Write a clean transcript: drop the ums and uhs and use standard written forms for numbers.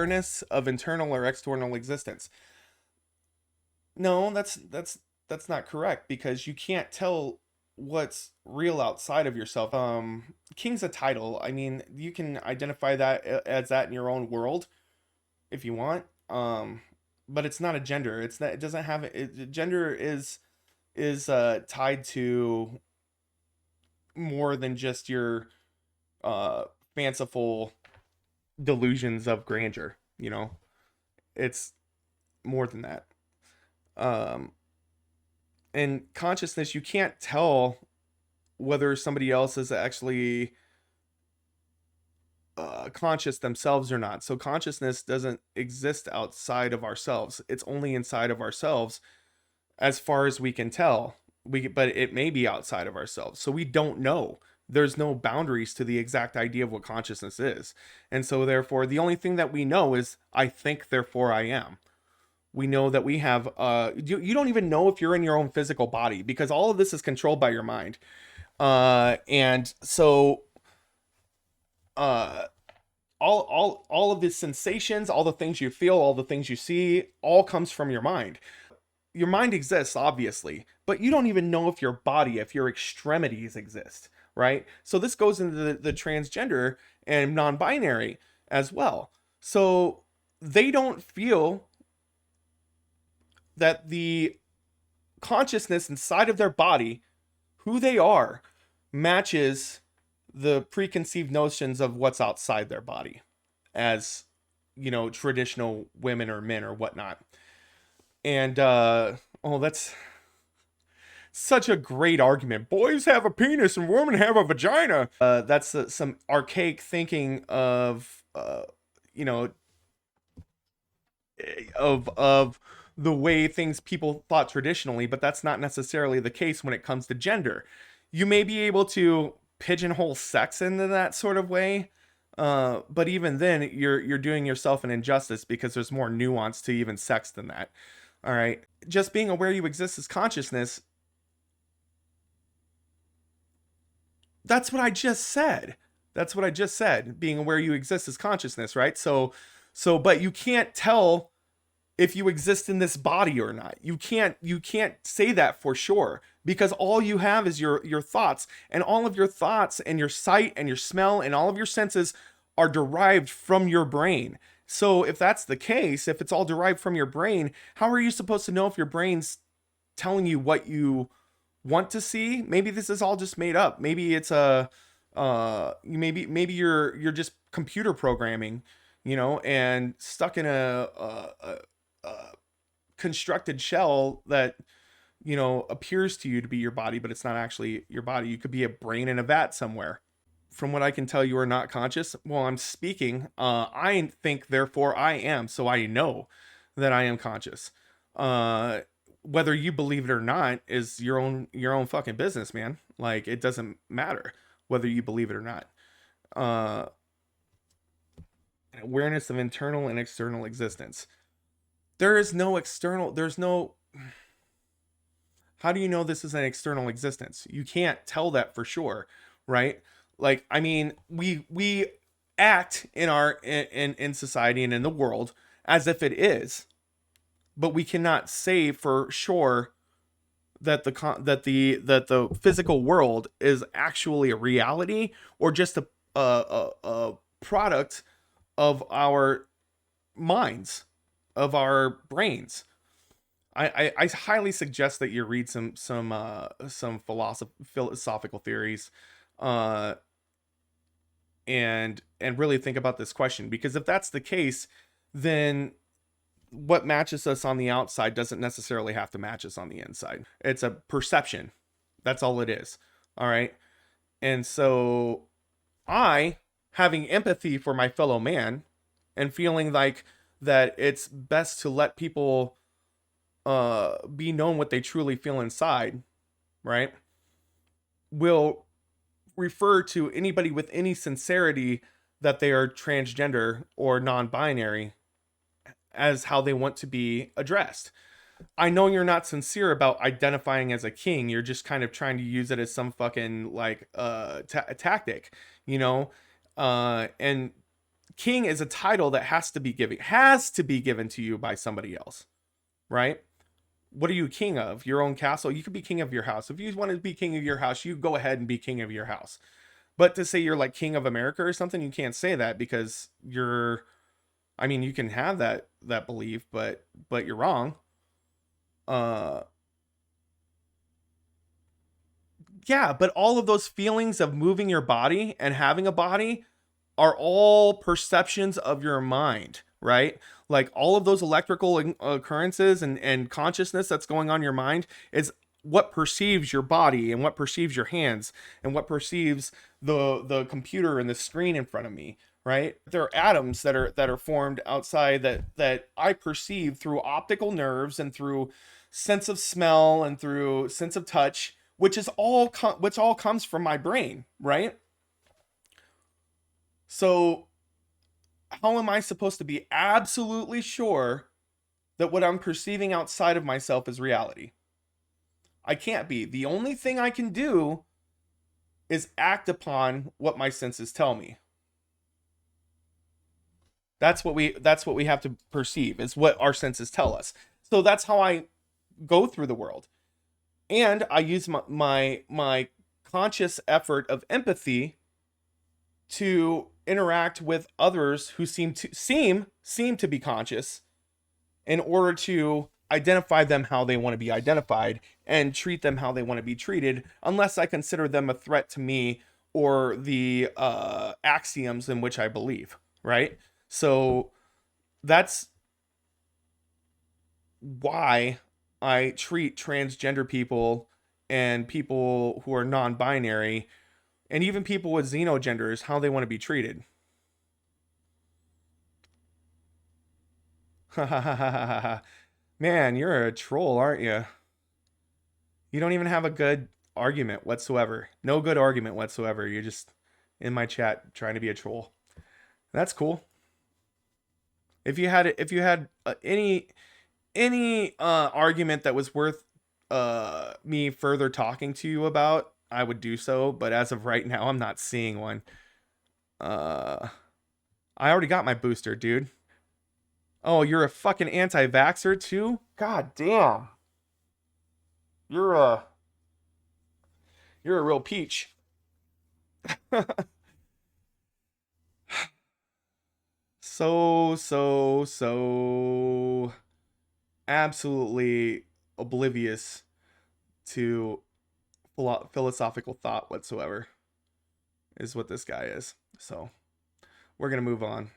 awareness of internal or external existence. No, that's not correct because you can't tell what's real outside of yourself. King's a title. I mean, you can identify that as that in your own world if you want. But it's not a gender. It's not, it doesn't have gender is tied to more than just your uh fanciful delusions of grandeur, you know. It's more than that. Um and consciousness, you can't tell whether somebody else is actually conscious themselves or not. So consciousness doesn't exist outside of ourselves. It's only inside of ourselves as far as we can tell. But it may be outside of ourselves. So we don't know. There's no boundaries to the exact idea of what consciousness is. And so therefore the only thing that we know is I think therefore I am. We know that we have you don't even know if you're in your own physical body because all of this is controlled by your mind. And so uh all of the sensations, all the things you feel, all the things you see, all comes from your mind. Your mind exists obviously, but you don't even know if your body, if your extremities exist, right? So this goes into the transgender and non-binary as well. So they don't feel that the consciousness inside of their body, who they are, matches the preconceived notions of what's outside their body as, you know, traditional women or men or whatnot. And oh, that's such a great argument. Boys have a penis and women have a vagina. That's some archaic thinking of you know, of the way things people thought traditionally, but that's not necessarily the case when it comes to gender. You may be able to pigeonhole sex into that sort of way, but even then, you're doing yourself an injustice because there's more nuance to even sex than that. All right, just being aware you exist as consciousness. That's what I just said. That's what I just said. Being aware you exist as consciousness, right? But you can't tell if you exist in this body or not. You can't say that for sure because all you have is your thoughts, and all of your thoughts and your sight and your smell and all of your senses are derived from your brain. So if that's the case, if it's all derived from your brain, how are you supposed to know if your brain's telling you what you want to see? Maybe this is all just made up. Maybe it's a maybe you're just computer programming, you know, and stuck in a constructed shell that, you know, appears to you to be your body, but it's not actually your body. You could be a brain in a vat somewhere. From what I can tell, you are not conscious. Well, I'm speaking. I think, therefore, I am. So I know that I am conscious. Uh, Whether you believe it or not is your own fucking business, man. Like it doesn't matter whether you believe it or not. Uh, Awareness of internal and external existence. There is no external. There's no. How do you know this is an external existence? You can't tell that for sure, right? Like, I mean, we act in our in society and in the world as if it is, but we cannot say for sure that the physical world is actually a reality or just a product of our minds, of our brains. I highly suggest that you read some philosophical theories, uh, and really think about this question, because if that's the case, then what matches us on the outside doesn't necessarily have to match us on the inside. It's a perception. That's all it is. All right. And so I, having empathy for my fellow man and feeling like that it's best to let people be known what they truly feel inside, right? Will refer to anybody with any sincerity that they are transgender or non-binary as how they want to be addressed. I know you're not sincere about identifying as a king. You're just kind of trying to use it as some fucking like tactic, you know? And king is a title that has to be given to you by somebody else, right? What are you king of? Your own castle? You could be king of your house. If you want to be king of your house, you go ahead and be king of your house. But to say you're like king of America or something, you can't say that because you're, I mean, you can have that belief, but you're wrong. Uh yeah, but all of those feelings of moving your body and having a body are all perceptions of your mind, right? Like all of those electrical occurrences and consciousness that's going on in your mind is what perceives your body and what perceives your hands and what perceives the computer and the screen in front of me, right? There are atoms that are formed outside that I perceive through optical nerves and through sense of smell and through sense of touch, which all comes from my brain, right? So how am I supposed to be absolutely sure that what I'm perceiving outside of myself is reality? I can't be. The only thing I can do is act upon what my senses tell me. That's what we have to perceive is what our senses tell us. So that's how I go through the world. And I use my conscious effort of empathy to interact with others who seem to be conscious in order to identify them how they want to be identified and treat them how they want to be treated, unless I consider them a threat to me or the axioms in which I believe, right? So that's why I treat transgender people and people who are non binary and even people with xenogenders how they want to be treated. Man, you're a troll, aren't you? You don't even have a good argument whatsoever. No good argument whatsoever. You're just in my chat trying to be a troll. That's cool. If you had any argument that was worth me further talking to you about, I would do so. But as of right now, I'm not seeing one. Uh, I already got my booster, dude. Oh, you're a fucking anti-vaxxer too? God damn. You're a you're a real peach. So absolutely oblivious to philosophical thought whatsoever is what this guy is. So we're gonna move on.